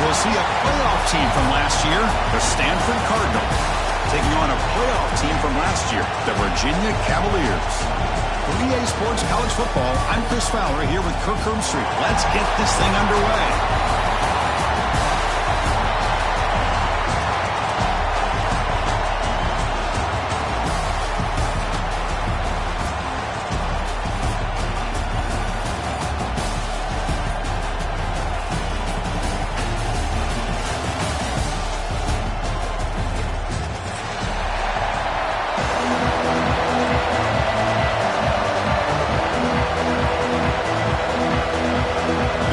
We'll see a playoff team from last year, the Stanford Cardinals, taking on a playoff team from last year, the Virginia Cavaliers. For EA Sports College Football, I'm Chris Fowler here with Kirk Herbstreit. Let's get this thing underway.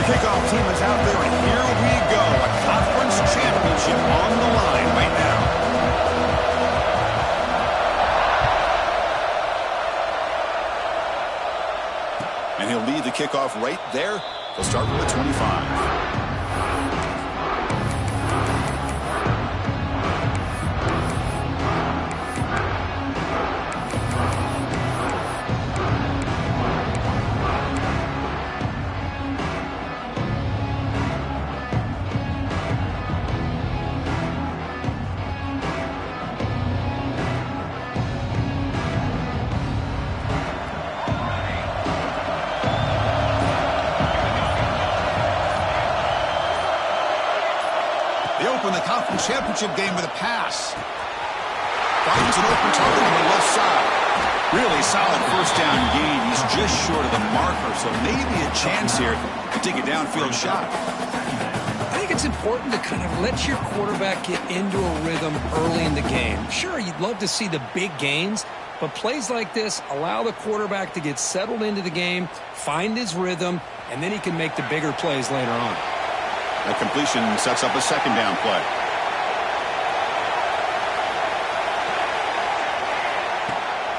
Kickoff team is out there, and here we go. A conference championship on the line right now. And he'll lead the kickoff right there. He'll start with the 25. They open the conference championship game with a pass. Finds an open target on the left side. Really solid first down gain. He's just short of the marker, so maybe a chance here to take a downfield shot. I think it's important to kind of let your quarterback get into a rhythm early in the game. Sure, you'd love to see the big gains, but plays like this allow the quarterback to get settled into the game, find his rhythm, and then he can make the bigger plays later on. That completion sets up a second down play.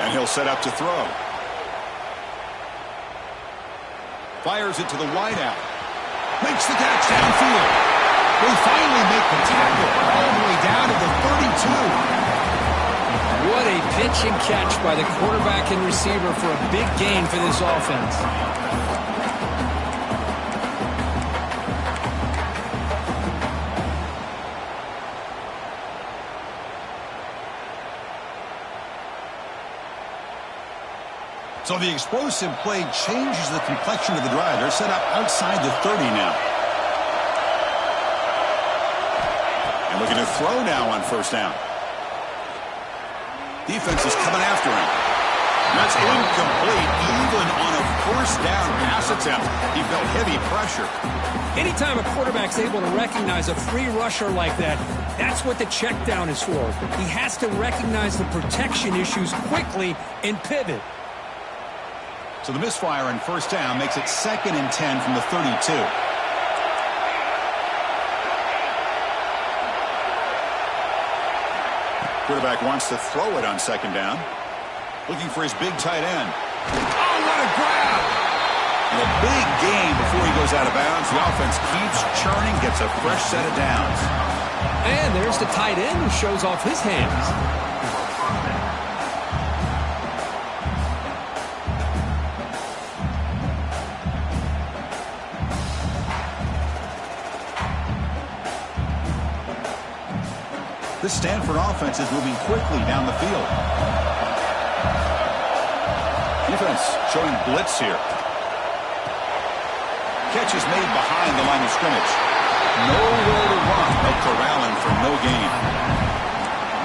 And he'll set up to throw. Fires it to the wideout. Makes the catch downfield. They finally make the tackle all the way down to the 32. What a pitch and catch by the quarterback and receiver for a big gain for this offense. So the explosive play changes the complexion of the drive. They're set up outside the 30 now. And looking to throw now on first down. Defense is coming after him. That's incomplete, even on a first down pass attempt. He felt heavy pressure. Anytime a quarterback's able to recognize a free rusher like that, that's what the check down is for. He has to recognize the protection issues quickly and pivot. So the misfire on first down makes it 2nd and 10 from the 32. Quarterback wants to throw it on second down. Looking for his big tight end. Oh, what a grab! And a big gain before he goes out of bounds. The offense keeps churning, gets a fresh set of downs. And there's the tight end who shows off his hands. This Stanford offense is moving quickly down the field. Defense showing blitz here. Catch is made behind the line of scrimmage. Nowhere to run, but corralling for no gain.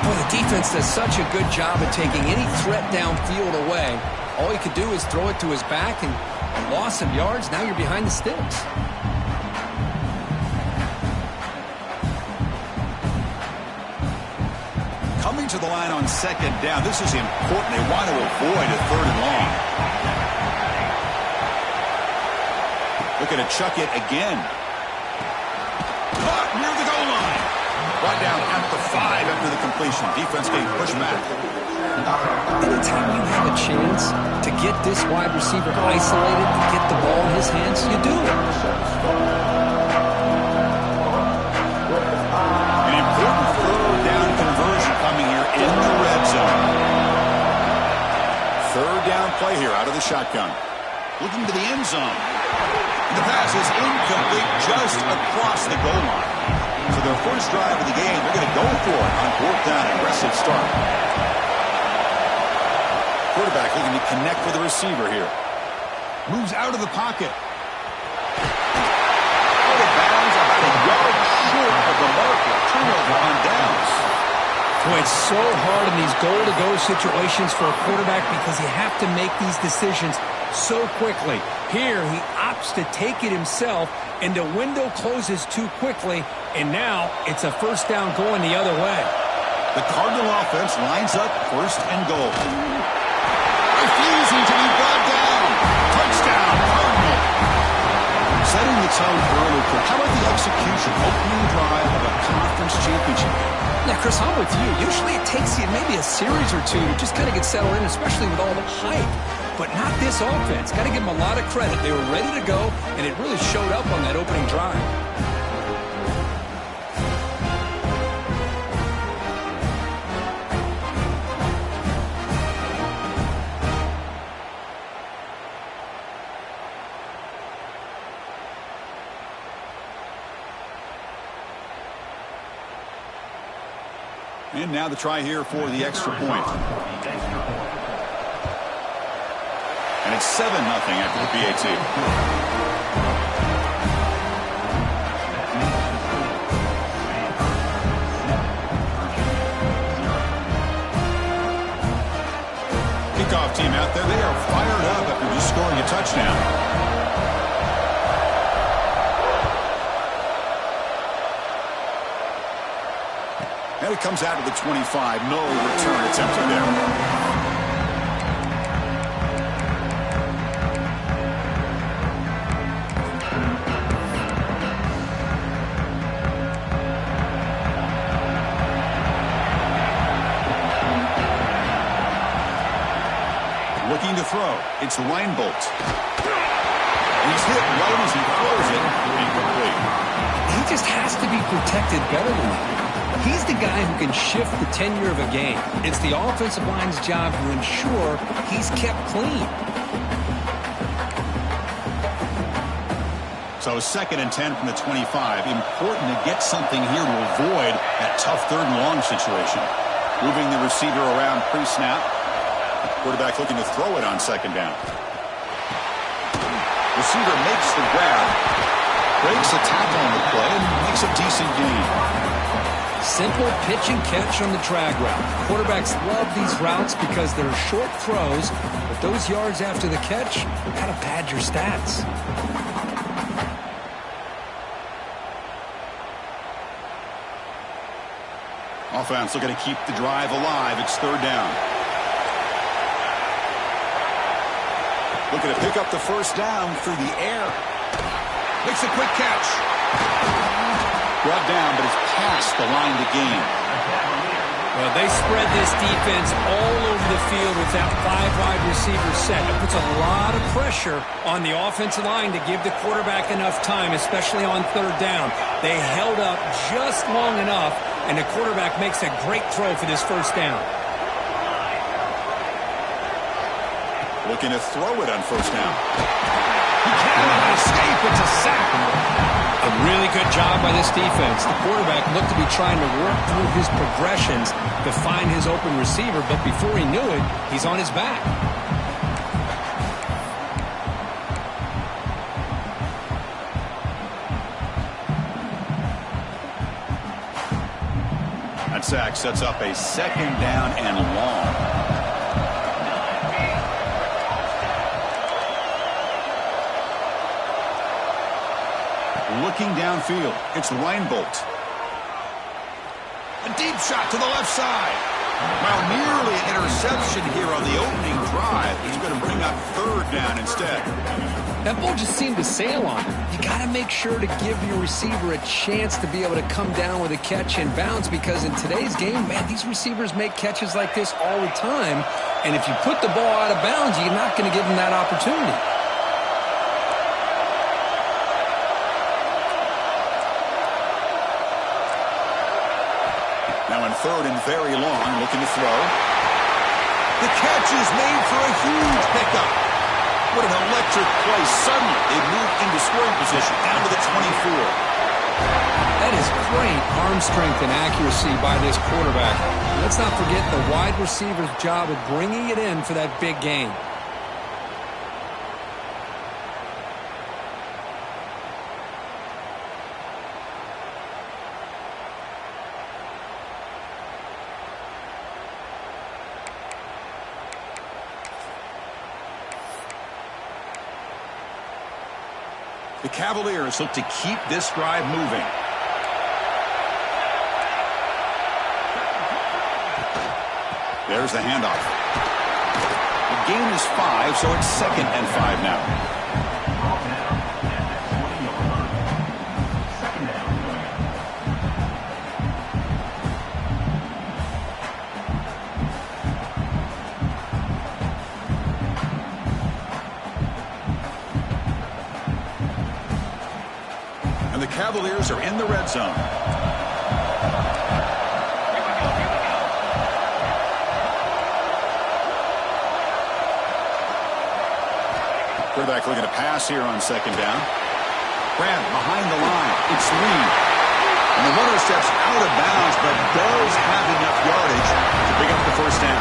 Well, the defense does such a good job at taking any threat downfield away. All he could do is throw it to his back and lost some yards. Now you're behind the sticks. Coming to the line on second down. This is important. They want to avoid a third and long. Looking to chuck it again. Caught near the goal line. Brought down at the 5 after the completion. Defense getting pushed back. Anytime you have a chance to get this wide receiver isolated, to get the ball in his hands, you do it. An important third down conversion coming here in the red zone. Third down play here out of the shotgun. Looking to the end zone. The pass is incomplete just across the goal line. So their first drive of the game, they're going to go for it on 4th down. Aggressive start. Quarterback looking to connect with the receiver here. Moves out of the pocket. Out of bounds, about a yard short of the marker. Turnover on downs. Boy, it's so hard in these goal-to-go situations for a quarterback because you have to make these decisions so quickly. Here, he opts to take it himself, and the window closes too quickly, and now it's a first down going the other way. The Cardinal offense lines up 1st and goal. Refusing to be brought down. Touchdown, Cardinal. Setting the tone early. How about the execution? Opening drive of a conference championship. Yeah, Chris, I'm with you. Usually it takes you maybe a series or two to just kind of get settled in, especially with all the hype. But not this offense. Got to give them a lot of credit. They were ready to go, and it really showed up on that opening drive. And now the try here for the extra point. And it's 7-0 after the PAT. Kickoff team out there, they are fired up after just scoring a touchdown. And it comes out to the 25. No return attempt there. Looking to throw. It's Reinbolt. And he's hit right as he throws it. Incomplete. He just has to be protected better than that. He's the guy who can shift the tenure of a game. It's the offensive line's job to ensure he's kept clean. So 2nd and 10 from the 25. Important to get something here to avoid that tough 3rd and long situation. Moving the receiver around pre-snap. Quarterback looking to throw it on 2nd down. Receiver makes the grab. Breaks a tackle on the play and makes a decent gain. Simple pitch and catch on the drag route. Quarterbacks love these routes because they're short throws, but those yards after the catch gotta pad your stats. Offense looking to keep the drive alive. It's 3rd down. Looking to pick up the first down through the air. Makes a quick catch. Brought down, but it's past the line to gain. Well, they spread this defense all over the field with that 5 wide receiver set. It puts a lot of pressure on the offensive line to give the quarterback enough time, especially on 3rd down. They held up just long enough, and the quarterback makes a great throw for this first down. Looking to throw it on 1st down. He cannot escape. It's a sack. A really good job by this defense. The quarterback looked to be trying to work through his progressions to find his open receiver, but before he knew it, he's on his back. That sack sets up a 2nd down and long. Looking downfield, it's Reinbolt. A deep shot to the left side. Well, nearly an interception here on the opening drive. He's going to bring up 3rd down instead. That ball just seemed to sail on him. You got to make sure to give your receiver a chance to be able to come down with a catch and bounce, because in today's game, man, these receivers make catches like this all the time. And if you put the ball out of bounds, you're not going to give them that opportunity. Now in 3rd and very long, looking to throw. The catch is made for a huge pickup. What an electric play. Suddenly, they move into scoring position down to the 24. That is great arm strength and accuracy by this quarterback. Let's not forget the wide receiver's job of bringing it in for that big gain. The Cavaliers look to keep this drive moving. There's the handoff. The gain is 5, so it's 2nd and 5 now. And the Cavaliers are in the red zone. Quarterback looking to pass here on 2nd down. Grant behind the line. It's Lee. And the runner steps out of bounds, but does have enough yardage to pick up the 1st down.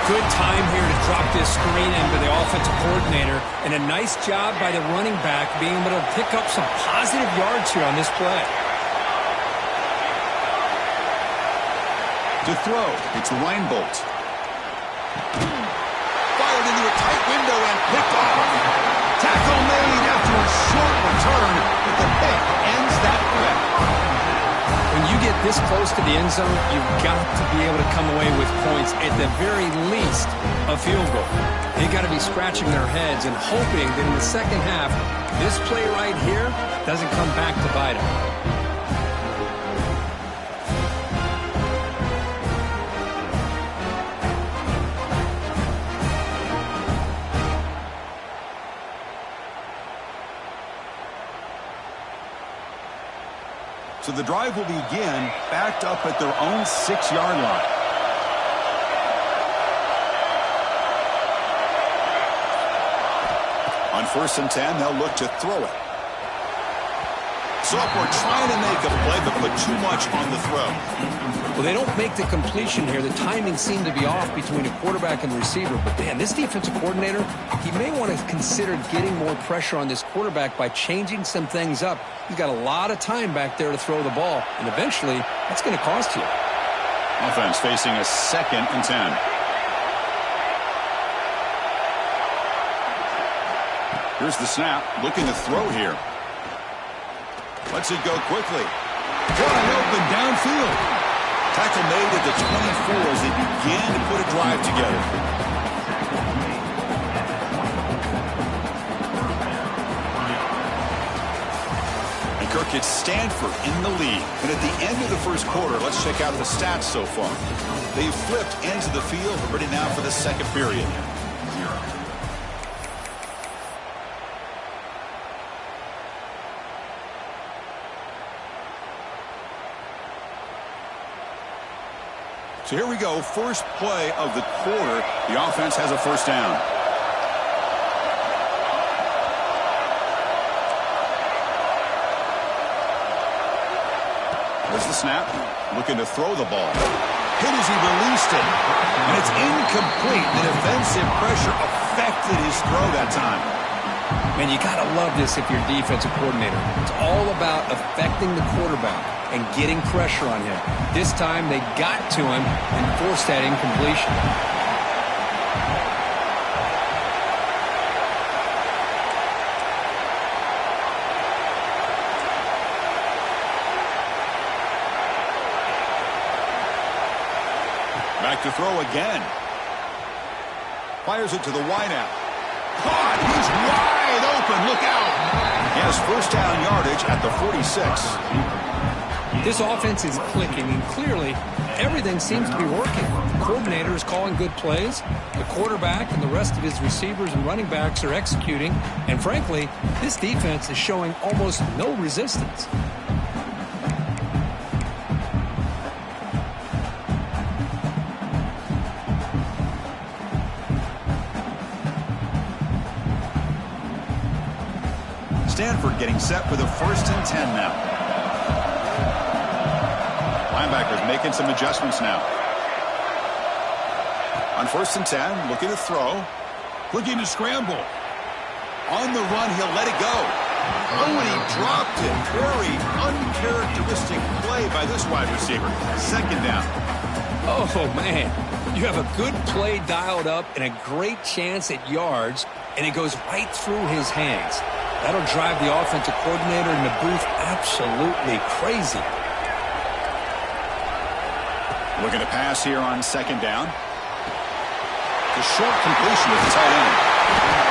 Good time here to drop this screen into the offensive coordinator, and a nice job by the running back being able to pick up some positive yards here on this play. To throw, it's Reinbolt. Fired into a tight window and picked off. Tackle made after a short return, but the pick ends that threat. When you get this close to the end zone, you've got to be able to come away with points, at the very least, a field goal. They've got to be scratching their heads and hoping that in the second half, this play right here doesn't come back to bite them. So the drive will begin backed up at their own 6-yard line. On 1st and 10, they'll look to throw it. Sophomore trying to make a play, but put too much on the throw. Well, they don't make the completion here. The timing seemed to be off between a quarterback and the receiver. But, man, this defensive coordinator, he may want to consider getting more pressure on this quarterback by changing some things up. He's got a lot of time back there to throw the ball, and eventually that's going to cost you. Offense facing a 2nd and 10. Here's the snap, looking to throw here. Lets it go quickly. Wide open downfield. Tackle made at the 24 as they begin to put a drive together. And Kirk, it's Stanford in the lead. And at the end of the 1st quarter, let's check out the stats so far. They've flipped into the field, ready now for the 2nd period. So here we go, first play of the quarter. The offense has a 1st down. There's the snap, looking to throw the ball. Hit as he released it, and it's incomplete. The defensive pressure affected his throw that time. Man, you got to love this if you're a defensive coordinator. It's all about affecting the quarterback and getting pressure on him. This time they got to him and forced that incompletion. Back to throw again. Fires it to the wideout. Caught! He's wide open. Look out! He has 1st down yardage at the 46. This offense is clicking, and clearly everything seems to be working. The coordinator is calling good plays. The quarterback and the rest of his receivers and running backs are executing. And frankly, this defense is showing almost no resistance. Stanford getting set for the 1st and 10 now. linebackers making some adjustments now. On 1st and 10, looking to throw. Looking to scramble. On the run, he'll let it go. Oh, and he dropped it. Very uncharacteristic play by this wide receiver. 2nd down. Oh, man. You have a good play dialed up and a great chance at yards, and it goes right through his hands. That'll drive the offensive coordinator in the booth absolutely crazy. Looking to pass here on 2nd down. The short completion to the tight end.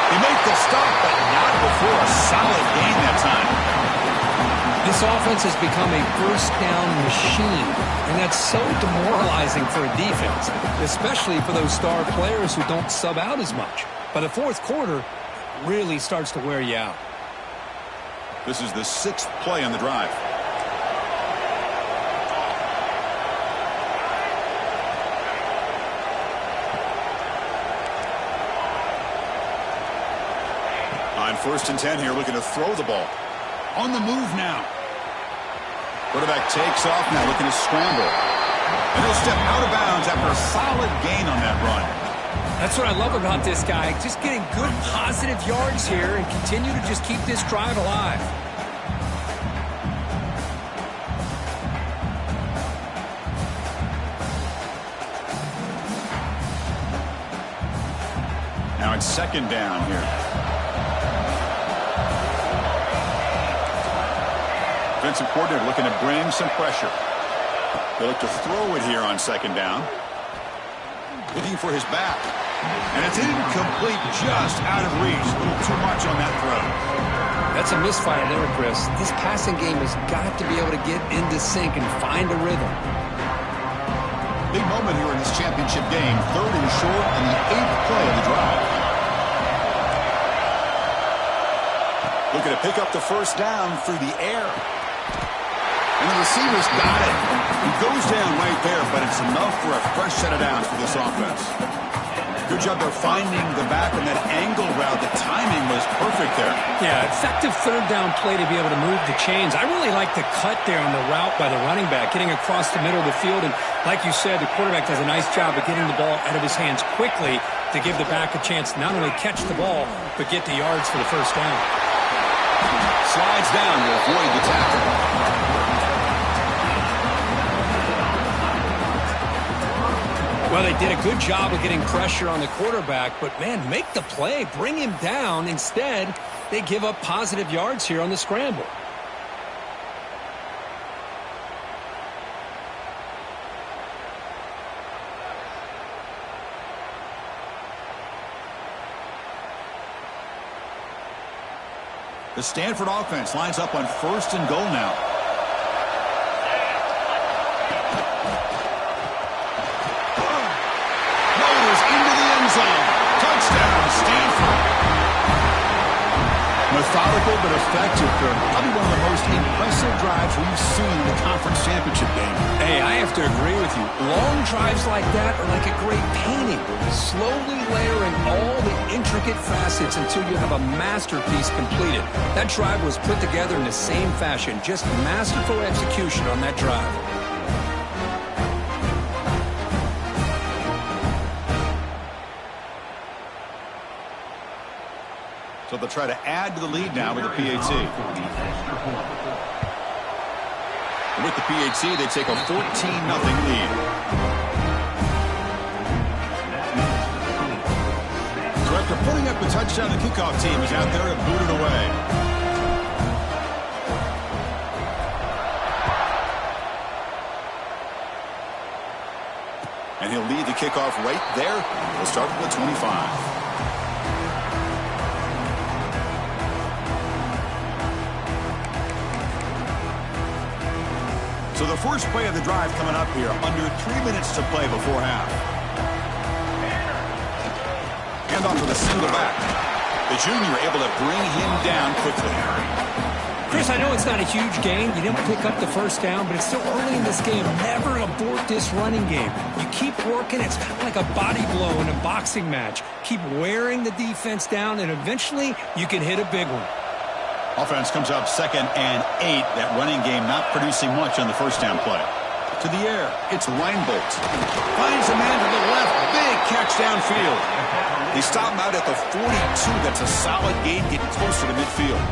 He made the stop, but not before a solid gain that time. This offense has become a first down machine, and that's so demoralizing for a defense, especially for those star players who don't sub out as much. By the 4th quarter, it really starts to wear you out. This is the 6th play on the drive. On 1st and 10 here, looking to throw the ball. On the move now. Quarterback takes off now, looking to scramble. And he'll step out of bounds after a solid gain on that run. That's what I love about this guy. Just getting good positive yards here and continue to just keep this drive alive. Now it's 2nd down here. Defensive coordinator looking to bring some pressure. They look to throw it here on 2nd down. Looking for his back. And it's incomplete, just out of reach. A little too much on that throw. That's a misfire there, Chris. This passing game has got to be able to get into sync and find a rhythm. Big moment here in this championship game. 3rd and short and the 8th play of the drive. Looking to pick up the 1st down through the air. And the receiver's got it. He goes down right there, but it's enough for a fresh set of downs for this offense. Good job there finding the back on that angle route. The timing was perfect there. Yeah, effective 3rd down play to be able to move the chains. I really like the cut there on the route by the running back, getting across the middle of the field. And like you said, the quarterback does a nice job of getting the ball out of his hands quickly to give the back a chance to not only catch the ball, but get the yards for the 1st down. Slides down to avoid the tackle. Well, they did a good job of getting pressure on the quarterback, but, man, make the play. Bring him down. Instead, they give up positive yards here on the scramble. The Stanford offense lines up on 1st and goal now. Touchdown, Stanford. Methodical but effective. Probably one of the most impressive drives we've seen in the conference championship game. Hey, I have to agree with you. Long drives like that are like a great painting. Slowly layering all the intricate facets until you have a masterpiece completed. That drive was put together in the same fashion. Just masterful execution on that drive. So they'll try to add to the lead now with the PAT. And with the PAT, they take a 14-0 lead. So after putting up a touchdown, the kickoff team is out there to boot it away. And he'll lead the kickoff right there. He'll start from the 25. So the first play of the drive coming up here, under 3 minutes to play before half. Hand off with a single back. The junior able to bring him down quickly. Chris, I know it's not a huge gain. You didn't pick up the 1st down, but it's still early in this game. Never abort this running game. You keep working. It's kind of like a body blow in a boxing match. Keep wearing the defense down, and eventually you can hit a big one. Offense comes up 2nd and 8. That running game not producing much on the 1st down play. to the air. It's Reinbolt. Finds a man to the left. Big catch downfield. They stop him out at the 42. That's a solid gain, getting closer to midfield.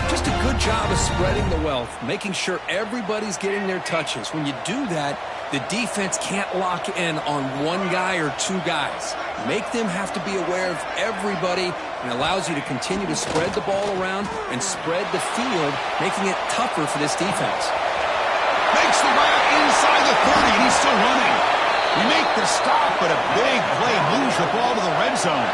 Just a good job of spreading the wealth, making sure everybody's getting their touches. When you do that, the defense can't lock in on one guy or two guys. Make them have to be aware of everybody, and allows you to continue to spread the ball around and spread the field, making it tougher for this defense. Makes the route inside the 30, and he's still running. We make the stop, but a big play moves the ball to the red zone.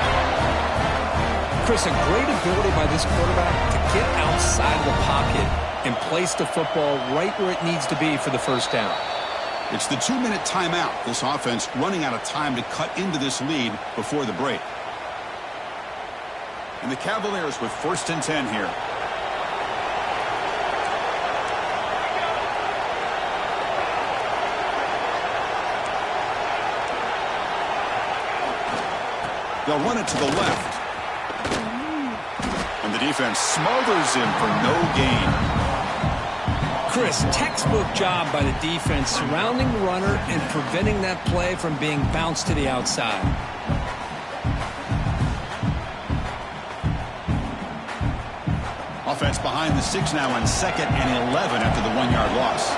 Chris, a great ability by this quarterback to get outside of the pocket and place the football right where it needs to be for the first down. It's the 2-minute timeout. This offense running out of time to cut into this lead before the break. And the Cavaliers with 1st and 10 here. They'll run it to the left. And the defense smothers him for no gain. Chris, textbook job by the defense surrounding the runner and preventing that play from being bounced to the outside. Offense behind the 6 now on 2nd and 11 after the 1-yard loss.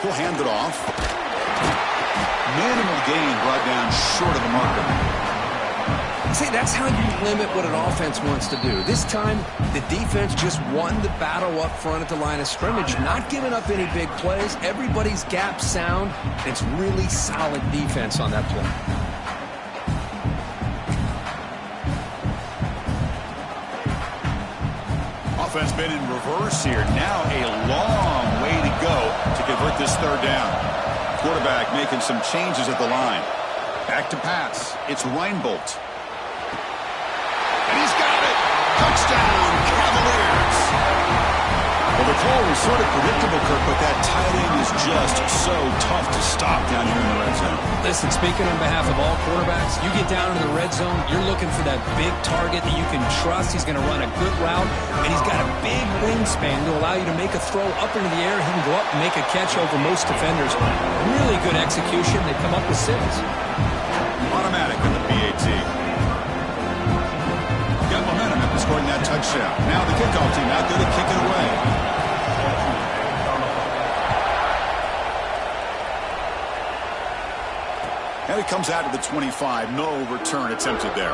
He'll hand it off. Minimal gain brought down short of the marker. See, that's how you limit what an offense wants to do. This time, the defense just won the battle up front at the line of scrimmage, not giving up any big plays. Everybody's gap sound. It's really solid defense on that play. Offense been in reverse here. Now a long way to go to convert this 3rd down. Quarterback making some changes at the line. Back to pass. It's Reinbolt. And he's got it. Touchdown, Cavaliers. Well, the call was sort of predictable, Kirk, but that tight end is just so tough to stop down here in the red zone. Listen, speaking on behalf of all quarterbacks, you get down into the red zone, you're looking for that big target that you can trust. He's going to run a good route, and he's got a big wingspan to allow you to make a throw up into the air. He can go up and make a catch over most defenders. Really good execution. They come up with 6. Automatic in the BAT. Got momentum after scoring that touchdown. Now the kickoff team out there to kick it away. And it comes out to the 25. No return attempted there.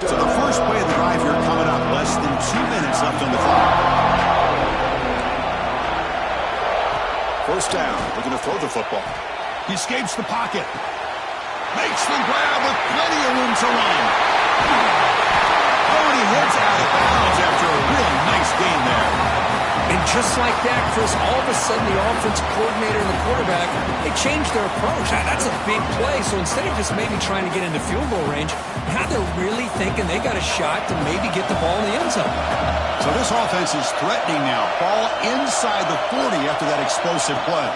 So the first play of the drive here coming up. Less than 2 minutes left on the clock. First down. Looking to throw the football. He escapes the pocket. Makes the grab with plenty of room to run. Oh, and he heads out of bounds after a really nice gain there. And just like that, Chris, all of a sudden the offense coordinator and the quarterback, they changed their approach. That's a big play. So instead of just maybe trying to get into field goal range, now they're really thinking they got a shot to maybe get the ball in the end zone. So this offense is threatening now. Ball inside the 40 after that explosive play.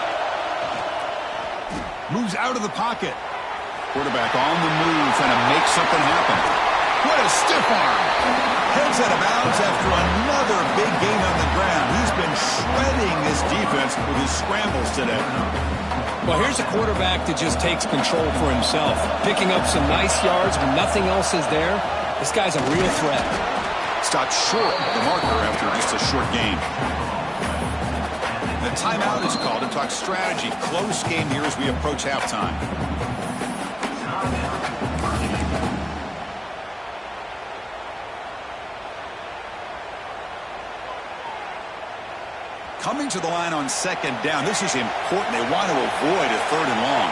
Moves out of the pocket. Quarterback on the move, trying to make something happen. What a stiff arm. Heads out of bounds after another big gain on the ground. He's been shredding this defense with his scrambles today. Well, here's a quarterback that just takes control for himself. Picking up some nice yards when nothing else is there. This guy's a real threat. Stopped short of the marker after just a short game. The timeout is called to talk strategy. Close game here as we approach halftime. Coming to the line on 2nd down. This is important. They want to avoid a 3rd and long.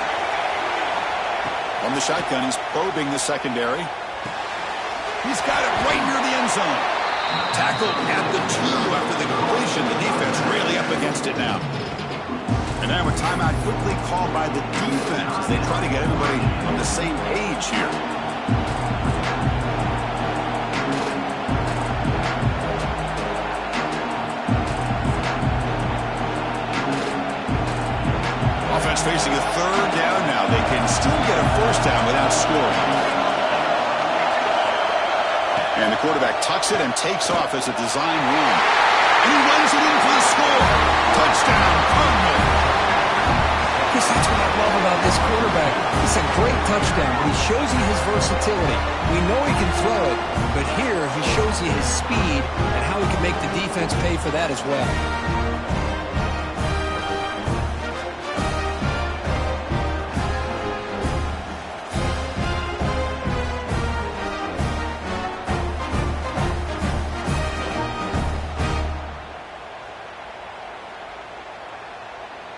From the shotgun, he's probing the secondary. He's got it right near the end zone. Tackled at the 2 after the completion. The defense really up against it now. And now a timeout quickly called by the defense as they try to get everybody on the same page here. The quarterback tucks it and takes off as a design run. And he runs it in for the score. Touchdown, Cardinal. Chris, that's what I love about this quarterback. It's a great touchdown, but he shows you his versatility. We know he can throw it, but here he shows you his speed and how he can make the defense pay for that as well.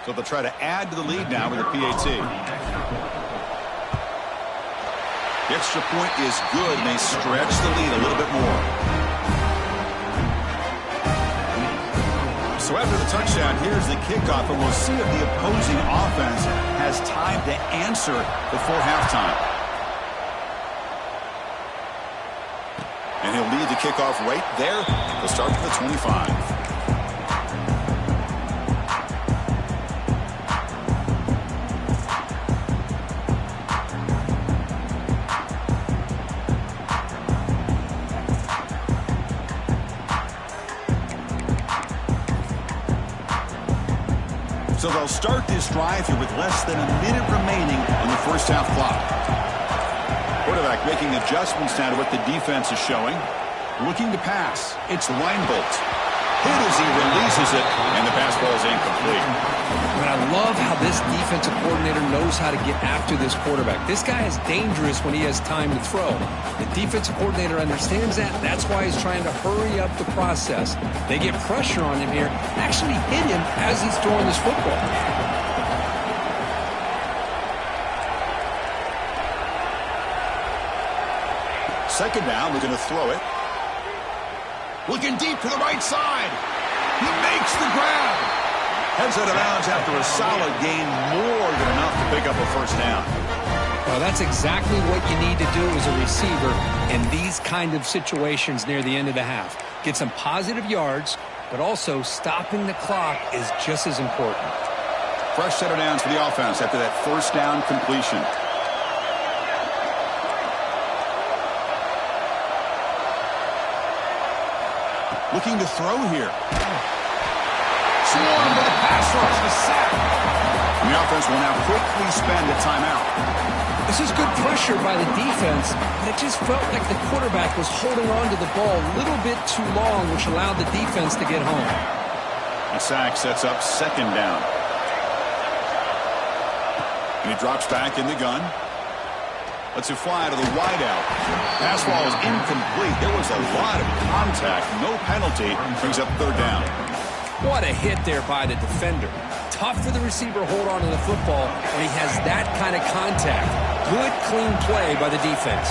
So they'll try to add to the lead now with a PAT. The extra point is good, and they stretch the lead a little bit more. So after the touchdown, here's the kickoff, and we'll see if the opposing offense has time to answer before halftime. And he'll lead the kickoff right there. They'll start from the 25. So they'll start this drive here with less than a minute remaining on the first half clock. Quarterback making adjustments now to what the defense is showing. Looking to pass. It's Reinbolt. Hit as he releases it, and the pass ball is incomplete. But I love how this defensive coordinator knows how to get after this quarterback. This guy is dangerous when he has time to throw. The defensive coordinator understands that. That's why he's trying to hurry up the process. They get pressure on him here, actually hit him as he's throwing this football. Second down, we're going to throw it. Looking deep to the right side. He makes the grab. Heads out of bounds after a solid gain, more than enough to pick up a first down. Well, that's exactly what you need to do as a receiver in these kind of situations near the end of the half. Get some positive yards, but also stopping the clock is just as important. Fresh set of downs for the offense after that first down completion. Looking to throw here. Swarmed with a pass rush, the sack. The offense will now quickly spend a timeout. This is good pressure by the defense, but it just felt like the quarterback was holding on to the ball a little bit too long, which allowed the defense to get home. The sack sets up second down. And he drops back in the gun. Lets it fly to the wideout. Pass ball is incomplete. There was a lot of contact. No penalty. Brings up third down. What a hit there by the defender. Tough for the receiver to hold on to the football when he has that kind of contact. Good, clean play by the defense.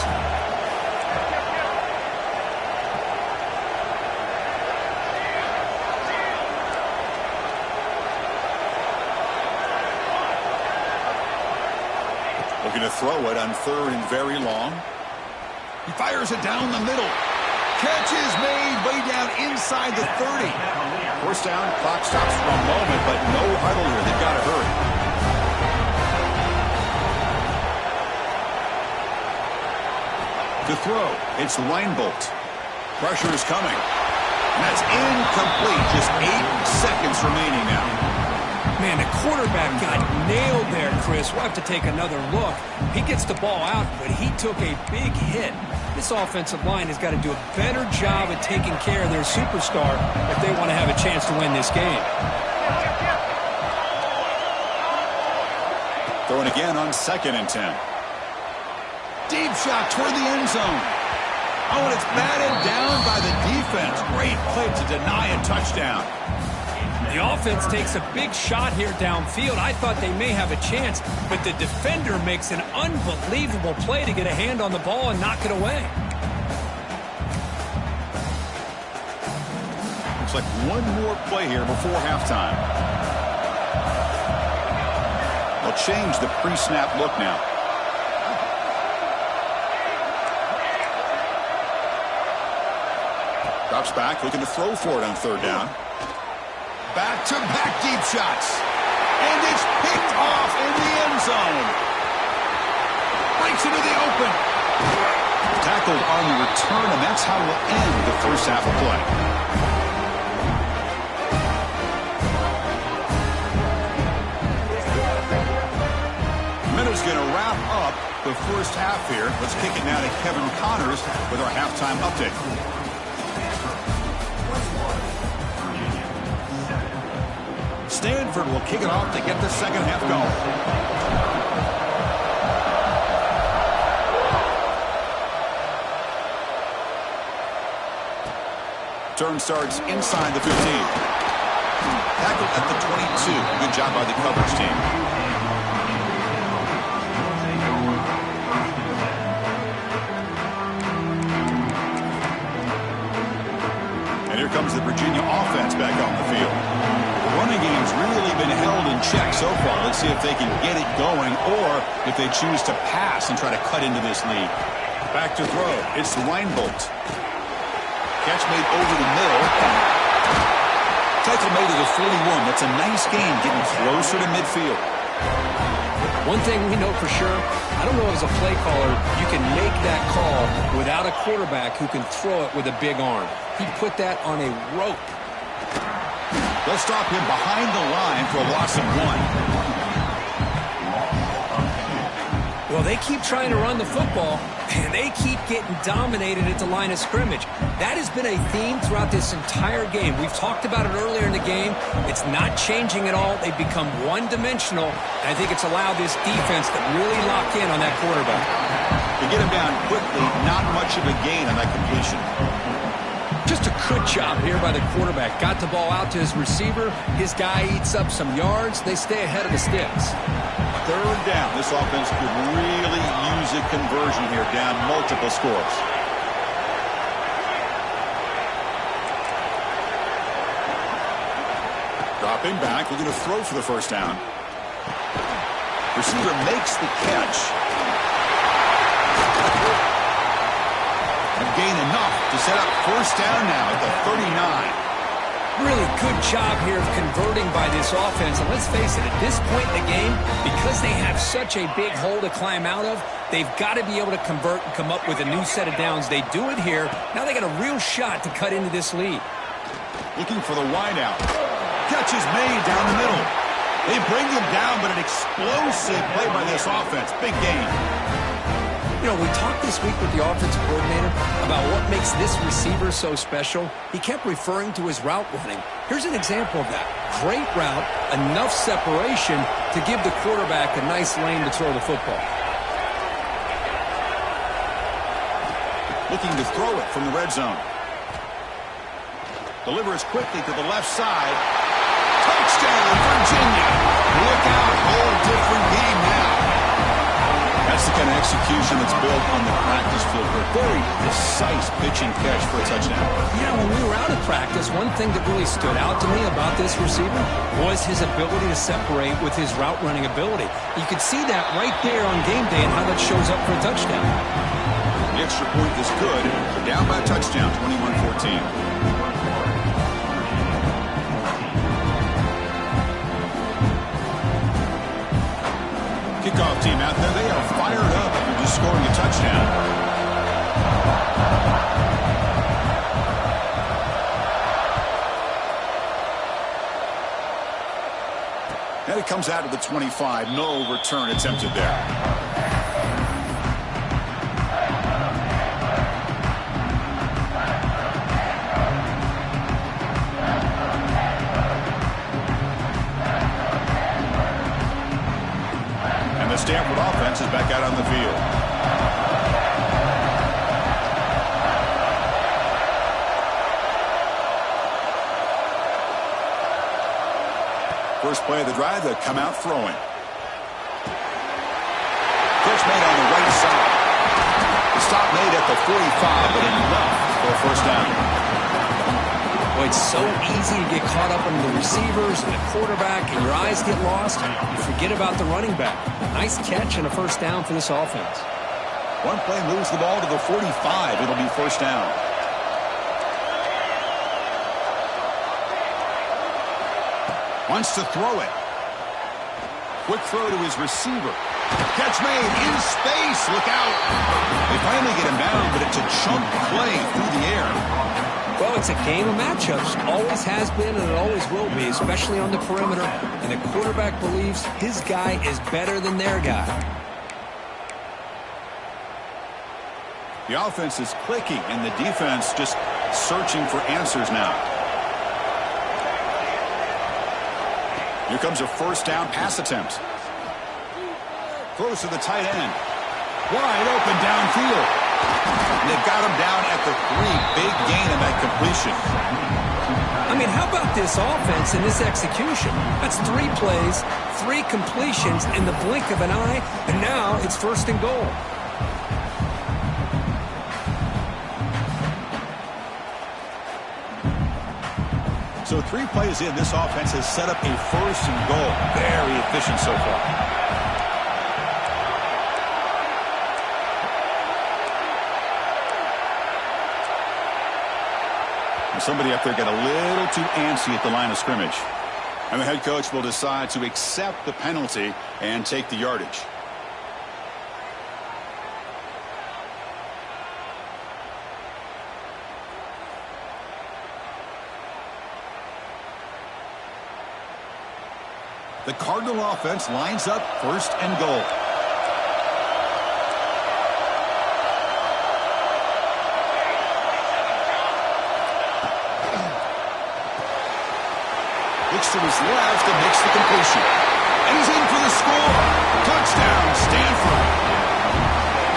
Looking to throw it on third and very long. He fires it down the middle. Catch is made way down inside the 30. First down, clock stops for a moment, but no huddle here. They've got to hurry. To throw, it's Reinbolt. Pressure is coming. And that's incomplete. Just 8 seconds remaining now. Man, the quarterback got nailed there, Chris. We'll have to take another look. He gets the ball out, but he took a big hit. This offensive line has got to do a better job at taking care of their superstar if they want to have a chance to win this game. Throwing again on 2nd and 10. Deep shot toward the end zone. Oh, and it's batted down by the defense. Great play to deny a touchdown. The offense takes a big shot here downfield. I thought they may have a chance, but the defender makes an unbelievable play to get a hand on the ball and knock it away. Looks like one more play here before halftime. They'll change the pre-snap look now. Drops back, looking to throw for it on third down. Back-to-back deep shots. And it's picked off in the end zone. Breaks into the open. Tackle tackled on the return, and that's how we'll end the first half of play. Minute's going to wrap up the first half here. Let's kick it now to Kevin Connors with our halftime update. Stanford will kick it off to get the second half going. Turn starts inside the 15. Tackled at the 22. Good job by the coverage team. And here comes the Virginia offense back on the field. The running game's really been held in check so far. Let's see if they can get it going or if they choose to pass and try to cut into this lead. Back to throw. It's Reinbold. Catch made over the middle. Tackle made to the 41. That's a nice gain, getting closer to midfield. One thing we know for sure, I don't know as a play caller, you can make that call without a quarterback who can throw it with a big arm. He put that on a rope. They'll stop him behind the line for a loss of 1. Well, they keep trying to run the football, and they keep getting dominated at the line of scrimmage. That has been a theme throughout this entire game. We've talked about it earlier in the game. It's not changing at all. They've become one-dimensional. I think it's allowed this defense to really lock in on that quarterback. They get him down quickly, not much of a gain on that completion. Just a good job here by the quarterback. Got the ball out to his receiver. His guy eats up some yards. They stay ahead of the sticks. Third down. This offense could really use a conversion here, down multiple scores. Dropping back, looking to throw for the first down. Receiver makes the catch. And gain enough to set up first down now at the 39. Really good job here of converting by this offense. And let's face it, at this point in the game, because they have such a big hole to climb out of, they've got to be able to convert and come up with a new set of downs. They do it here. Now they got a real shot to cut into this lead. Looking for the wideout. Catch is made down the middle. They bring him down, but an explosive play by this offense. Big gain. You know, we talked this week with the offensive coordinator about what makes this receiver so special. He kept referring to his route running. Here's an example of that. Great route, enough separation to give the quarterback a nice lane to throw the football. Looking to throw it from the red zone. Delivers quickly to the left side. Touchdown, Virginia. Look out, whole different game now. That's the kind of execution that's built on the practice field. A very precise pitch and catch for a touchdown. Yeah, when we were out of practice, one thing that really stood out to me about this receiver was his ability to separate with his route running ability. You could see that right there on game day and how that shows up for a touchdown. The extra point is good. They're down by a touchdown, 21-14. Kickoff team out there. They are fired up after just scoring a touchdown. And it comes out to the 25. No return attempted there. Stanford offense is back out on the field. First play of the drive, they come out throwing. Catch made on the right side. The stop made at the 45, but enough for a first down. Well, it's so easy to get caught up on the receivers and the quarterback, and your eyes get lost. You forget about the running back. Nice catch and a first down for this offense. One play moves the ball to the 45. It'll be first down. Wants to throw it. Quick throw to his receiver. Catch made in space. Look out. They finally get him down, but it's a chunk play through the air. Well, it's a game of matchups. Always has been and it always will be, especially on the perimeter. And the quarterback believes his guy is better than their guy. The offense is clicking, and the defense just searching for answers now. Here comes a first down pass attempt. Close to the tight end. Wide open downfield. They got him down at the 3. Big gain in that completion. I mean, how about this offense and this execution? That's 3 plays, 3 completions in the blink of an eye, and now it's first and goal. So 3 plays in, this offense has set up a first and goal. Very efficient so far. Somebody up there got a little too antsy at the line of scrimmage. And the head coach will decide to accept the penalty and take the yardage. The Cardinal offense lines up first and goal. Looks to his left and makes the completion. And he's in for the score. Touchdown, Stanford.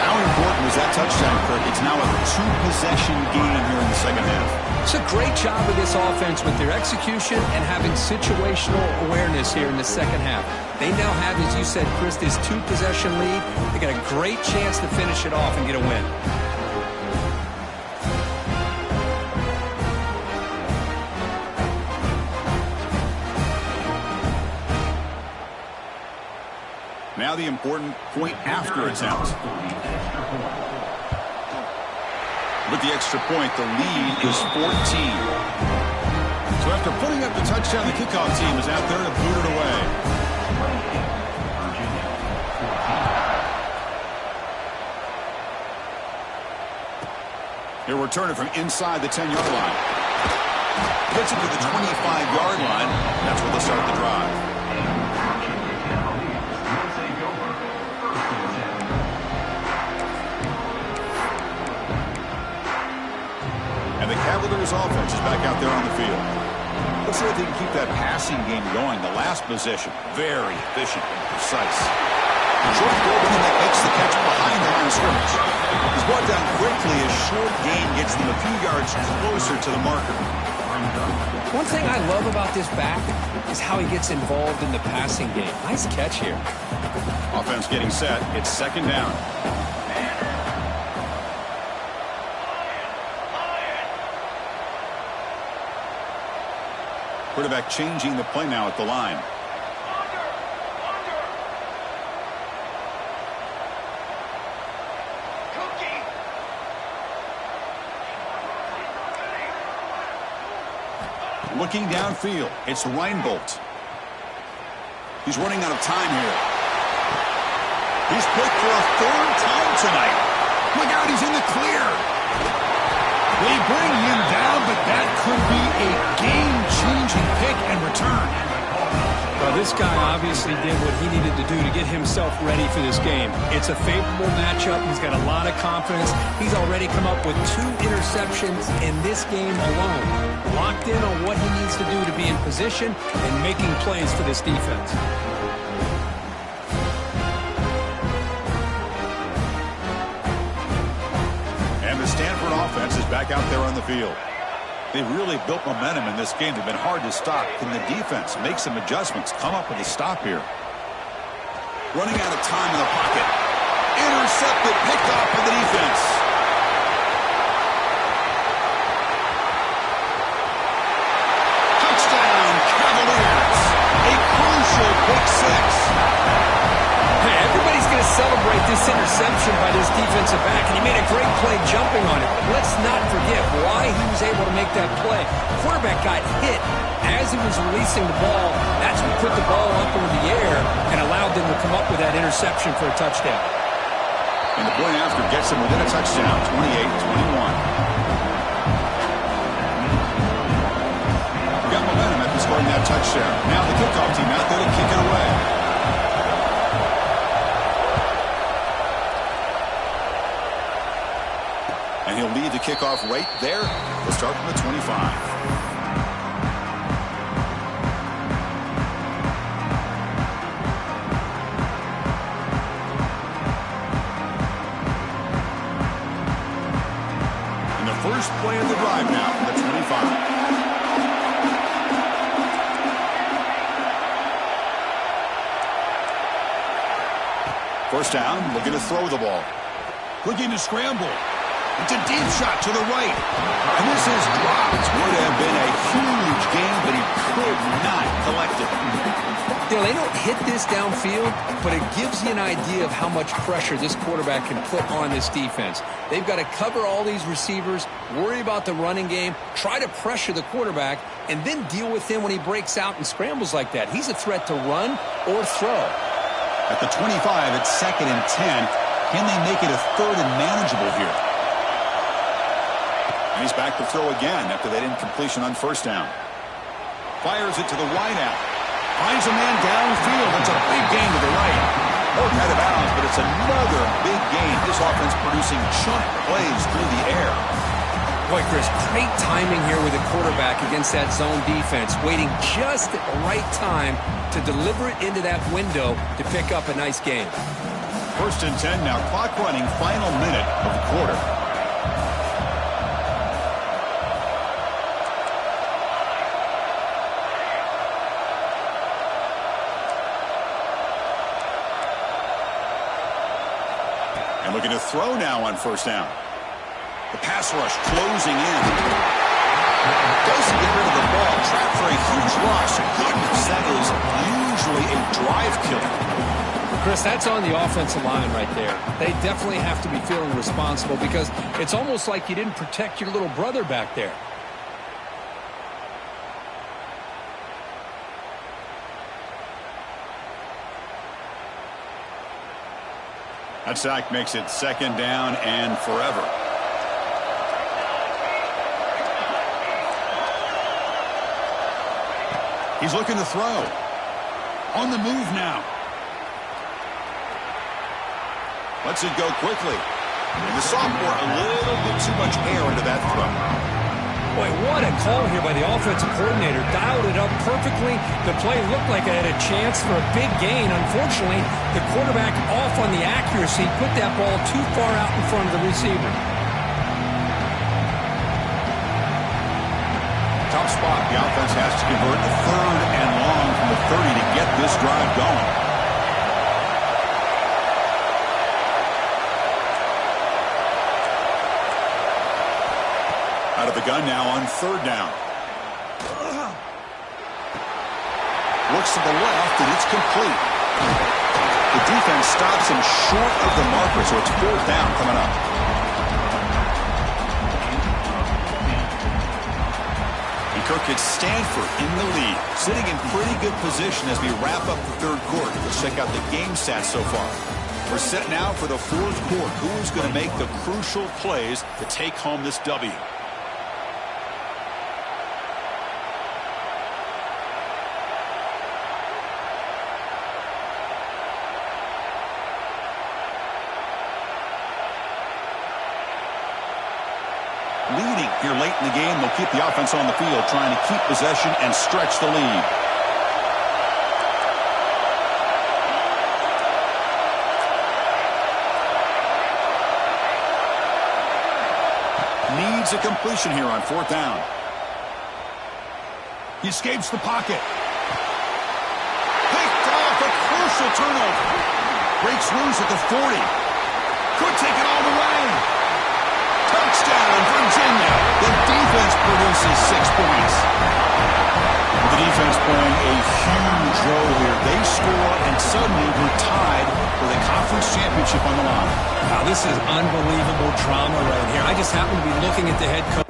How important was that touchdown, Kirk? It's now a 2-possession game here in the second half. It's a great job of this offense with their execution and having situational awareness here in the second half. They now have, as you said, Chris, this 2-possession lead. They got a great chance to finish it off and get a win. Now the important point after attempt. With the extra point, the lead is 14. So after putting up the touchdown, the kickoff team is out there to boot it away. He'll return it from inside the 10-yard line. Gets it to the 25-yard line. That's where they'll start the drive. The Cavaliers offense is back out there on the field. Let's see if they can keep that passing game going. The last possession, very efficient and precise. Short goal that makes the catch behind the line of scrimmage. He's brought down quickly. A short gain gets them a few yards closer to the marker. One thing I love about this back is how he gets involved in the passing game. Nice catch here. Offense getting set. It's second down. Quarterback changing the play now at the line. Looking downfield, it's Reinbolt. He's running out of time here. He's picked for a 3rd time tonight. Look out, he's in the clear. They bring him down, but that could be a game-changing pick and return. Well, this guy obviously did what he needed to do to get himself ready for this game. It's a favorable matchup. He's got a lot of confidence. He's already come up with 2 interceptions in this game alone. Locked in on what he needs to do to be in position and making plays for this defense. Stanford offense is back out there on the field. They've really built momentum in this game. They've been hard to stop. Can the defense make some adjustments? Come up with a stop here. Running out of time in the pocket. Intercepted, picked off by the defense. Touchdown, Cavaliers. A crucial pick 6. Hey, everybody's going to celebrate this interception by this defensive back, and he made a great play jumping on it. But let's not forget why he was able to make that play. The quarterback got hit as he was releasing the ball. That's what put the ball up in the air and allowed them to come up with that interception for a touchdown. And the point after gets him within a touchdown, 28-21. Got momentum after scoring that touchdown. Now the kickoff team out there to kick it away. And he'll lead the kickoff right there. We'll start from the 25. First play of the drive now from the 25. First down, looking to throw the ball. Looking to scramble. It's a deep shot to the right. And this is dropped. Would have been a huge gain, but he could not collect it. You know, they don't hit this downfield, but it gives you an idea of how much pressure this quarterback can put on this defense. They've got to cover all these receivers, worry about the running game, try to pressure the quarterback, and then deal with him when he breaks out and scrambles like that. He's a threat to run or throw. At the 25, it's 2nd and 10. Can they make it a 3rd and manageable here? And he's back to throw again after that incompletion on first down. Fires it to the wideout. Finds a man downfield. It's a big gain to the right. Both out of bounds, but it's another big gain. This offense producing chunk plays through the air. Boy, Chris, great timing here with the quarterback against that zone defense, waiting just at the right time to deliver it into that window to pick up a nice gain. 1st and 10 now. Clock running. Final minute of the quarter. Looking to throw now on first down. The pass rush closing in. Doesn't get rid of the ball. Trapped for a huge loss. Goodness, that is usually a drive killer. Chris, that's on the offensive line right there. They definitely have to be feeling responsible because it's almost like you didn't protect your little brother back there. That sack makes it 2nd down and forever. He's looking to throw. On the move now. Lets it go quickly. And the sophomore a little bit too much air into that throw. Boy, what a call here by the offensive coordinator. Dialed it up perfectly. The play looked like it had a chance for a big gain. Unfortunately, the quarterback off on the accuracy, put that ball too far out in front of the receiver. Tough spot. The offense has to convert a 3rd and long from the 30 to get this drive going. Out of the gun now on 3rd down. Looks to the left, and it's complete. The defense stops him short of the marker, so it's 4th down coming up. And Kirk gets Stanford in the lead, sitting in pretty good position as we wrap up the 3rd quarter. Let's check out the game stats so far. We're set now for the 4th quarter. Who's going to make the crucial plays to take home this W? Leading here late in the game, they'll keep the offense on the field, trying to keep possession and stretch the lead. Needs a completion here on 4th down. He escapes the pocket. Picked off, a crucial turnover. Breaks loose at the 40. Could take it all the way. Touchdown, Virginia. The defense produces 6 points. The defense playing a huge role here. They score, and suddenly we're tied for the conference championship on the line. Wow, this is unbelievable drama right here. I just happen to be looking at the head coach.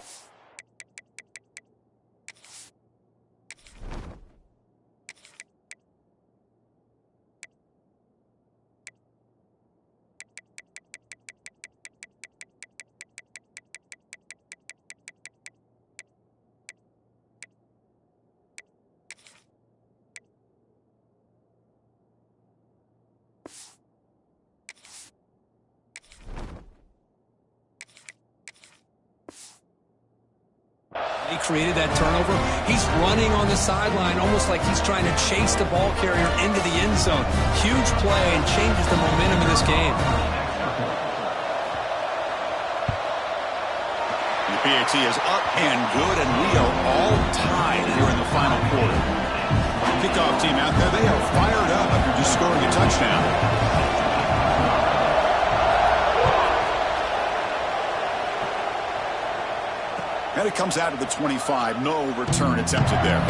He created that turnover. He's running on the sideline almost like he's trying to chase the ball carrier into the end zone. Huge play and changes the momentum of this game. The PAT is up and good, and we are all tied here in the final quarter. Kickoff team out there, they are fired up after just scoring a touchdown. And it comes out of the 25. No return attempted there.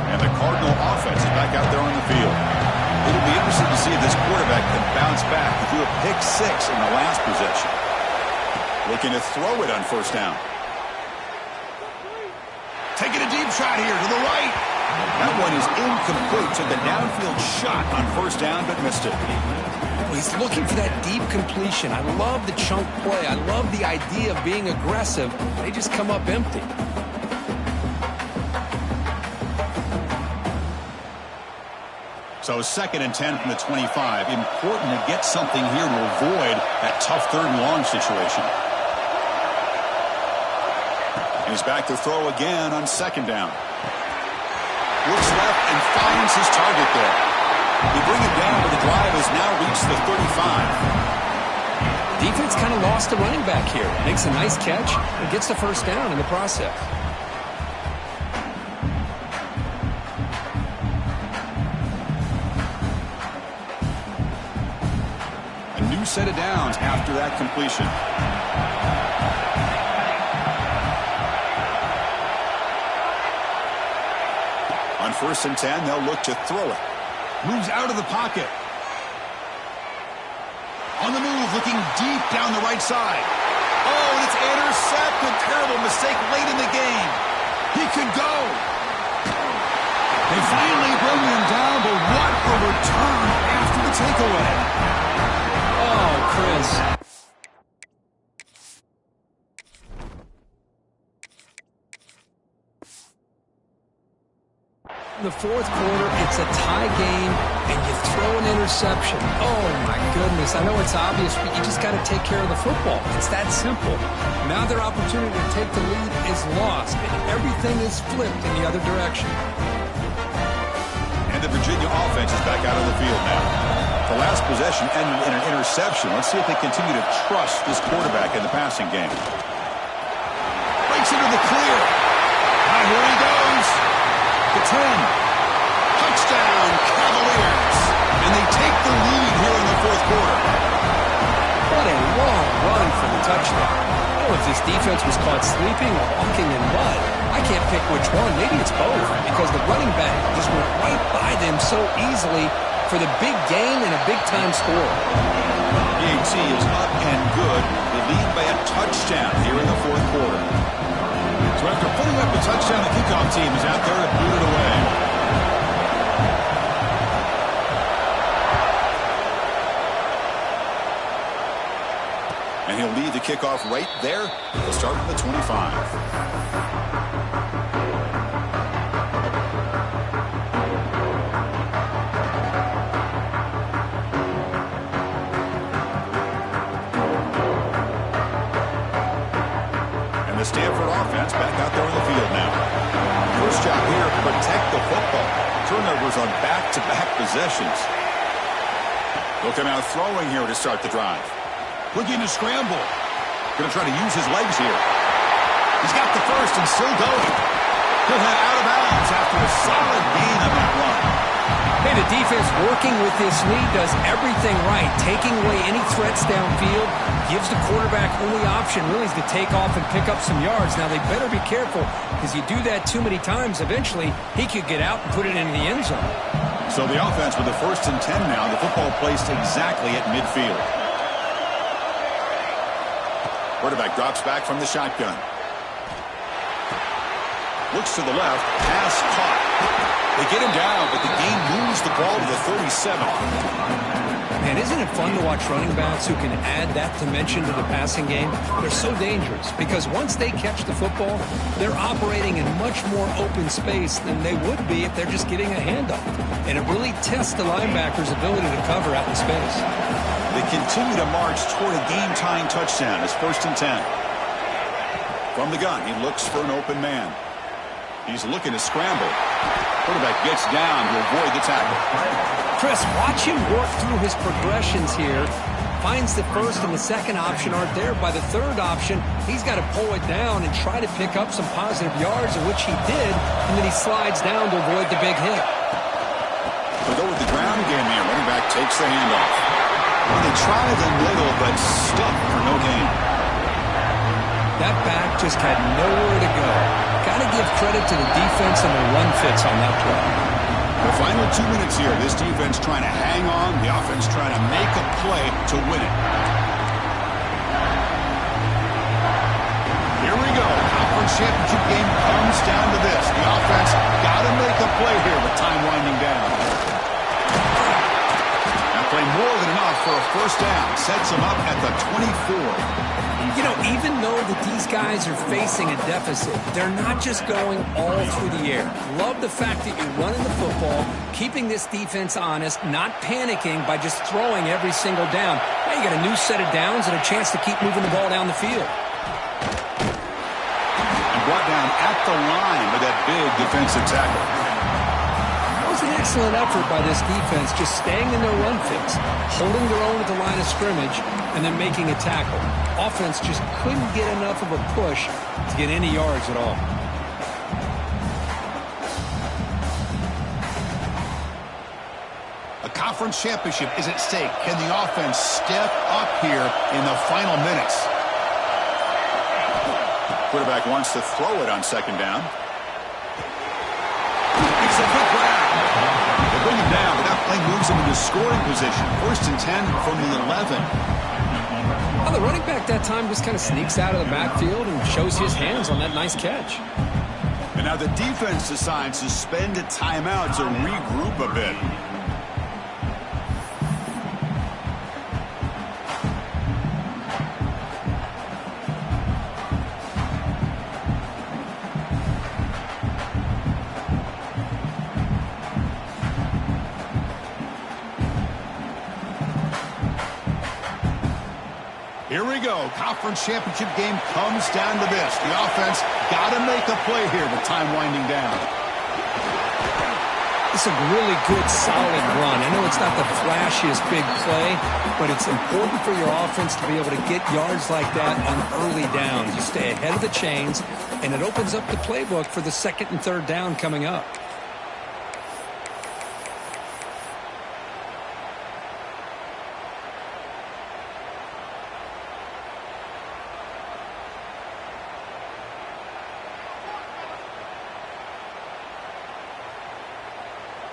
And the Cardinal offense is back out there on the field. It'll be interesting to see if this quarterback can bounce back. He threw a pick 6 in the last possession. Looking to throw it on first down. Taking a deep shot here to the right. That one is incomplete. Took a downfield shot on first down, but missed it. He's looking for that deep completion. I love the chunk play. I love the idea of being aggressive. They just come up empty. So 2nd and 10 from the 25. Important to get something here to avoid that tough 3rd and long situation. He's back to throw again on 2nd down. Looks left and finds his target there. They bring him down, but the drive has now reached the 35. Defense kind of lost the running back here. Makes a nice catch and gets the first down in the process. A new set of downs after that completion. On 1st and 10, they'll look to throw it. Moves out of the pocket. On the move, looking deep down the right side. Oh, and it's intercepted. Terrible mistake late in the game. He could go. They finally bring him down, but what a return after the takeaway. Oh, Chris. In the 4th quarter, it's a tie game, and you throw an interception. Oh, my goodness. I know it's obvious, but you just got to take care of the football. It's that simple. Now their opportunity to take the lead is lost, and everything is flipped in the other direction. And the Virginia offense is back out on the field now. The last possession ended in an interception. Let's see if they continue to trust this quarterback in the passing game. Breaks into the clear. Now here he goes. The 10. Touchdown, Cavaliers. And they take the lead here in the 4th quarter. What a long run for the touchdown. I don't know if this defense was caught sleeping or walking in mud. I can't pick which one. Maybe it's both, because the running back just went right by them so easily for the big gain and a big-time score. The ACC is up and good. They lead by a touchdown here in the 4th quarter. So after putting up a touchdown, the kickoff team is out there to boot it away. And he'll lead the kickoff right there. He'll start from the 25. The Stanford offense back out there on the field now. First job here, protect the football. Turnovers on back-to-back possessions. They'll come out throwing here to start the drive. Looking to scramble. Going to try to use his legs here. He's got the first and still going. He'll head out of bounds after a solid gain on that run. Hey, the defense working with this lead does everything right. Taking away any threats downfield gives the quarterback only option really is to take off and pick up some yards. Now, they better be careful because you do that too many times, eventually he could get out and put it into the end zone. So the offense with the 1st and 10 now. The football placed exactly at midfield. Quarterback drops back from the shotgun. Looks to the left. Pass caught. They get him down, but the game moves the ball to the 37. And isn't it fun to watch running backs who can add that dimension to the passing game? They're so dangerous because once they catch the football, they're operating in much more open space than they would be if they're just getting a handoff. And it really tests the linebacker's ability to cover out in space. They continue to march toward a game-tying touchdown. It's 1st and 10. From the gun, he looks for an open man. He's looking to scramble. Quarterback gets down to avoid the tackle. Chris, watch him work through his progressions here. Finds the first and the second option aren't there. By the third option, he's got to pull it down and try to pick up some positive yards, of which he did, and then he slides down to avoid the big hit. They'll go with the ground game here. Running back takes the handoff. Well, they tried the middle, but stuck for no gain. That back just had nowhere to go. Got to give credit to the defense and the run fits on that play. The final 2 minutes here. This defense trying to hang on. The offense trying to make a play to win it. Here we go. Conference championship game comes down to this. The offense got to make a play here with time winding down. That play more than enough for a first down. Sets them up at the 24. You know, even though that these guys are facing a deficit, they're not just going all through the air. Love the fact that you're running the football, keeping this defense honest, not panicking by just throwing every single down. Now you got a new set of downs and a chance to keep moving the ball down the field. And brought down at the line with that big defensive tackle. That was an excellent effort by this defense, just staying in their run fits, holding their own at the line of scrimmage, and then making a tackle. Offense just couldn't get enough of a push to get any yards at all. A conference championship is at stake. Can the offense step up here in the final minutes? Quarterback wants to throw it on 2nd down. It's a good grab. They bring him down, but that play moves him into scoring position. 1st and 10 from the 11. Well, the running back that time just kind of sneaks out of the backfield and shows his hands on that nice catch. And now the defense decides to spend a timeout to regroup a bit. Here we go. Conference championship game comes down to this. The offense got to make a play here with time winding down. It's a really good, solid run. I know it's not the flashiest big play, but it's important for your offense to be able to get yards like that on early downs. You stay ahead of the chains, and it opens up the playbook for the 2nd and 3rd down coming up.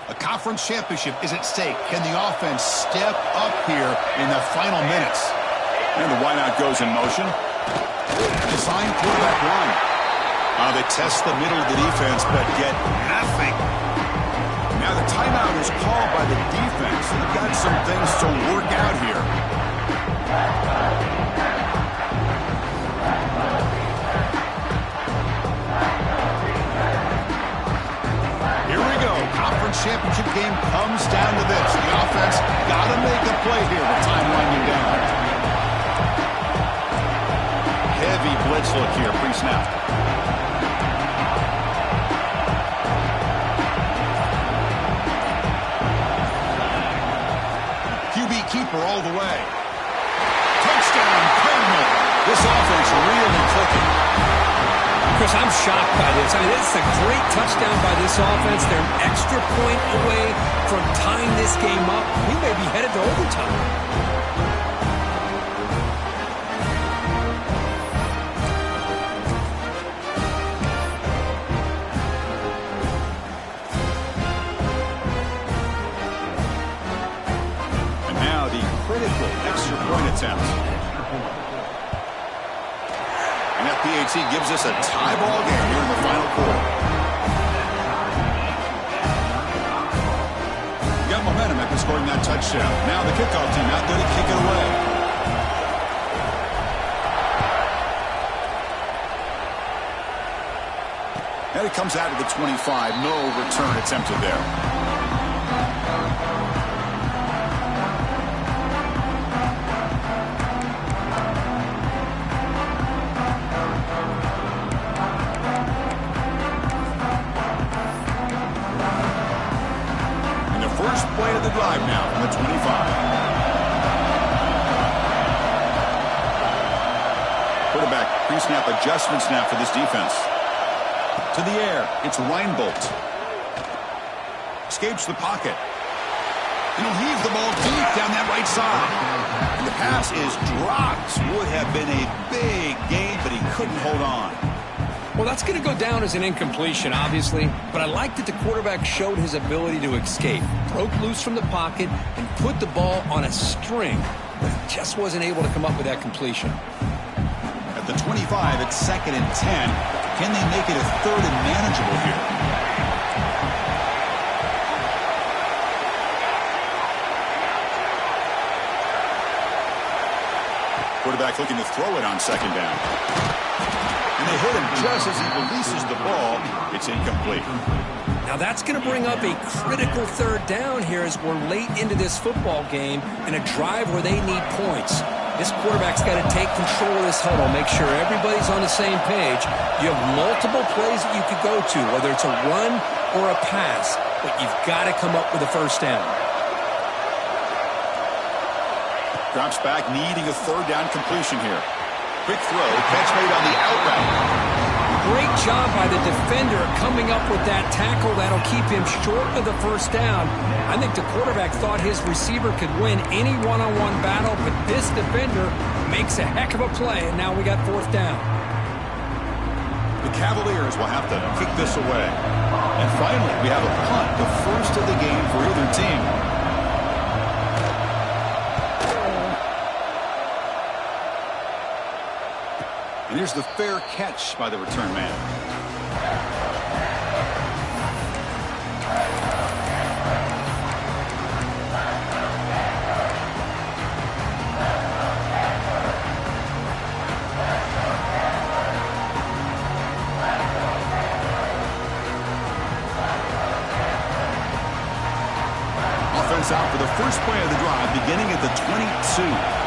A conference championship is at stake. Can the offense step up here in the final minutes? And the wideout goes in motion. Designed quarterback run. They test the middle of the defense, but get nothing. Now the timeout is called by the defense. They've got some things to work out here. Championship game comes down to this. The offense got to make a play here with time winding down. Heavy blitz look here, pre-snap. QB keeper all the way. Touchdown, Cardinal. This offense really clicking. Chris, I'm shocked by this. I mean, this is a great touchdown by this offense. They're an extra point away from tying this game up. We may be headed to overtime. And now the critical extra point attempt. PAT gives us a tie ball game here in the final quarter. You got momentum at this scoring that touchdown. Now the kickoff team out there to kick it away. And it comes out to the 25. No return attempted there. Play of the drive now from the 25. Quarterback pre-snap adjustments now for this defense. To the air, it's Reinbolt. Escapes the pocket. And he'll heave the ball deep down that right side. And the pass is dropped. Would have been a big gain, but he couldn't hold on. Well, that's going to go down as an incompletion, obviously, but I like that the quarterback showed his ability to escape, broke loose from the pocket, and put the ball on a string, but just wasn't able to come up with that completion. At the 25, it's 2nd and 10. Can they make it a 3rd and manageable here? Quarterback looking to throw it on 2nd down. And they hit him just as he releases the ball. It's incomplete. Now that's going to bring up a critical 3rd down here as we're late into this football game in a drive where they need points. This quarterback's got to take control of this huddle, make sure everybody's on the same page. You have multiple plays that you could go to, whether it's a run or a pass, but you've got to come up with a 1st down. Drops back, needing a 3rd down completion here. Quick throw, catch made on the out route. Great job by the defender coming up with that tackle that'll keep him short of the 1st down. I think the quarterback thought his receiver could win any one-on-one battle, but this defender makes a heck of a play, and now we got 4th down. The Cavaliers will have to kick this away. And finally, we have a punt, the first of the game for either team. And here's the fair catch by the return man. Offense out for the first play of the drive, beginning at the 22.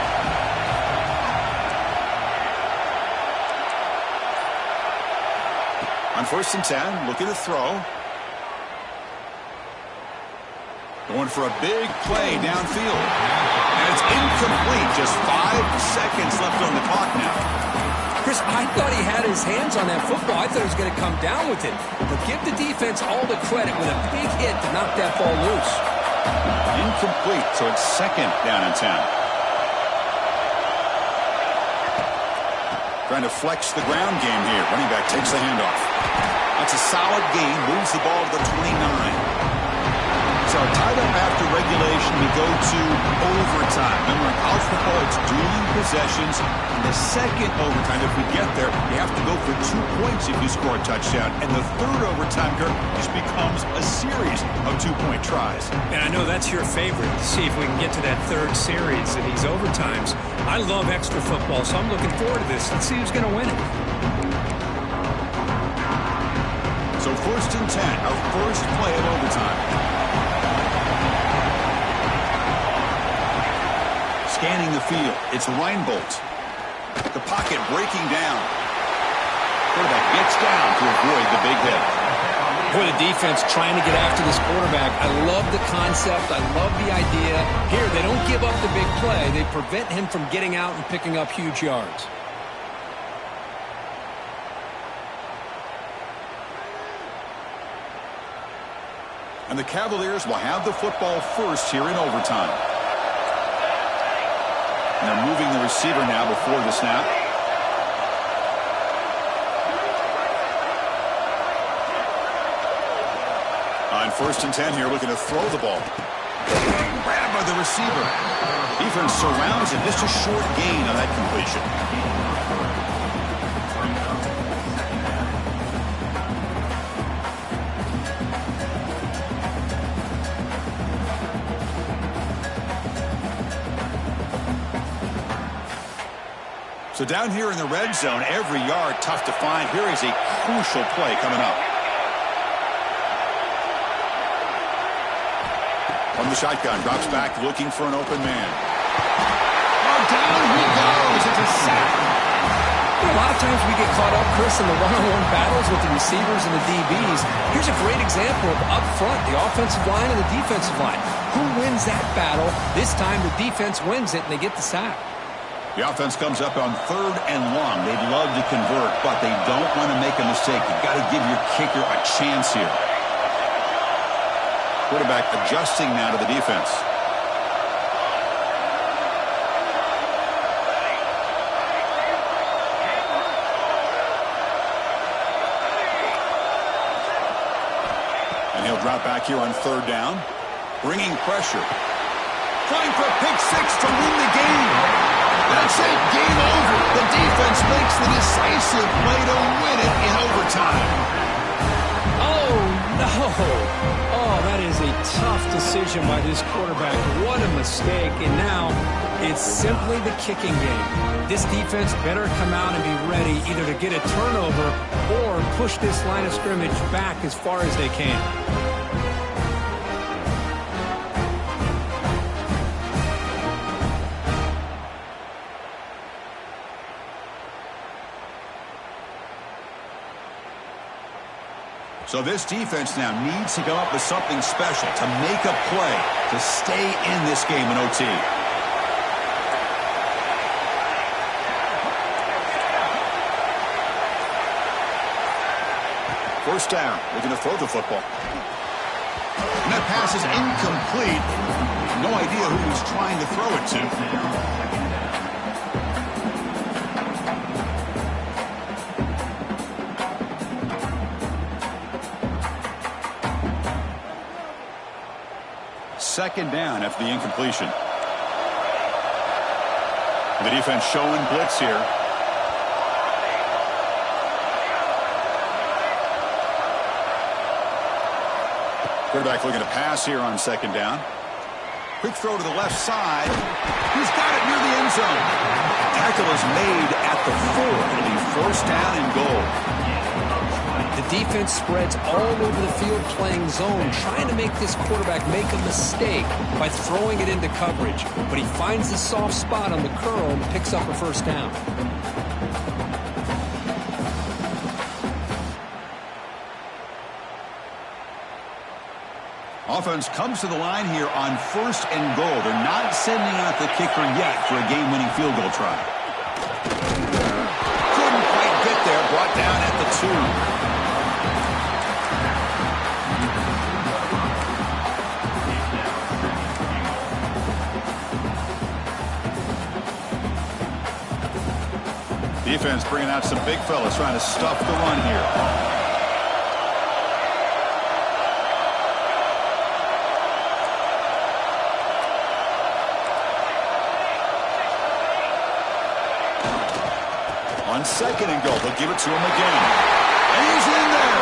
On 1st and 10, looking to throw. Going for a big play downfield. And it's incomplete. Just 5 seconds left on the clock now. Chris, I thought he had his hands on that football. I thought he was going to come down with it. But give the defense all the credit with a big hit to knock that ball loose. Incomplete, so it's 2nd down and 10. Trying to flex the ground game here. Running back takes the handoff. That's a solid gain. Moves the ball to the 29. So tied up after regulation, we go to overtime. Remember, in college football, it's dueling possessions. In the 2nd overtime, if we get there, you have to go for 2 points if you score a touchdown. And the 3rd overtime, Kirk, just becomes a series of 2-point tries. And I know that's your favorite. See if we can get to that 3rd series in these overtimes. I love extra football, so I'm looking forward to this. Let's see who's going to win it. So 1st and 10, our first play of overtime. Scanning the field, it's Reinbolt. The pocket breaking down. Quarterback gets down to avoid the big hit. Boy, the defense trying to get after this quarterback. I love the concept. I love the idea. Here, they don't give up the big play. They prevent him from getting out and picking up huge yards. And the Cavaliers will have the football first here in overtime. And they're moving the receiver now before the snap. On 1st and 10 here, looking to throw the ball. Grabbed by the receiver. Defense surrounds it. Just a short gain on that completion. So down here in the red zone, every yard tough to find. Here is a crucial play coming up. From the shotgun, drops back looking for an open man. Oh, down he goes. It's a sack. A lot of times we get caught up, Chris, in the one-on-one battles with the receivers and the DBs. Here's a great example of up front, the offensive line and the defensive line. Who wins that battle? This time the defense wins it and they get the sack. The offense comes up on 3rd and long. They'd love to convert, but they don't want to make a mistake. You've got to give your kicker a chance here. Quarterback adjusting now to the defense. And he'll drop back here on 3rd down. Bringing pressure. Trying for a pick 6 to win the game. That's it. Game over. The defense makes the decisive play to win it in overtime. Oh, no. Oh, that is a tough decision by this quarterback. What a mistake. And now it's simply the kicking game. This defense better come out and be ready either to get a turnover or push this line of scrimmage back as far as they can. So this defense now needs to come up with something special to make a play to stay in this game in OT. First down, looking to throw the football. And that pass is incomplete. No idea who he's trying to throw it to. Second down after the incompletion. The defense showing blitz here. Quarterback looking to pass here on 2nd down. Quick throw to the left side. He's got it near the end zone. Tackle is made at the 4. It'll be 1st down and goal. The defense spreads all over the field playing zone, trying to make this quarterback make a mistake by throwing it into coverage. But he finds the soft spot on the curl and picks up a 1st down. Offense comes to the line here on 1st and goal. They're not sending out the kicker yet for a game-winning field goal try. Couldn't quite get there. Brought down at the 2. Defense bringing out some big fellas trying to stuff the run here. On 2nd and goal, they'll give it to him again. And he's in there.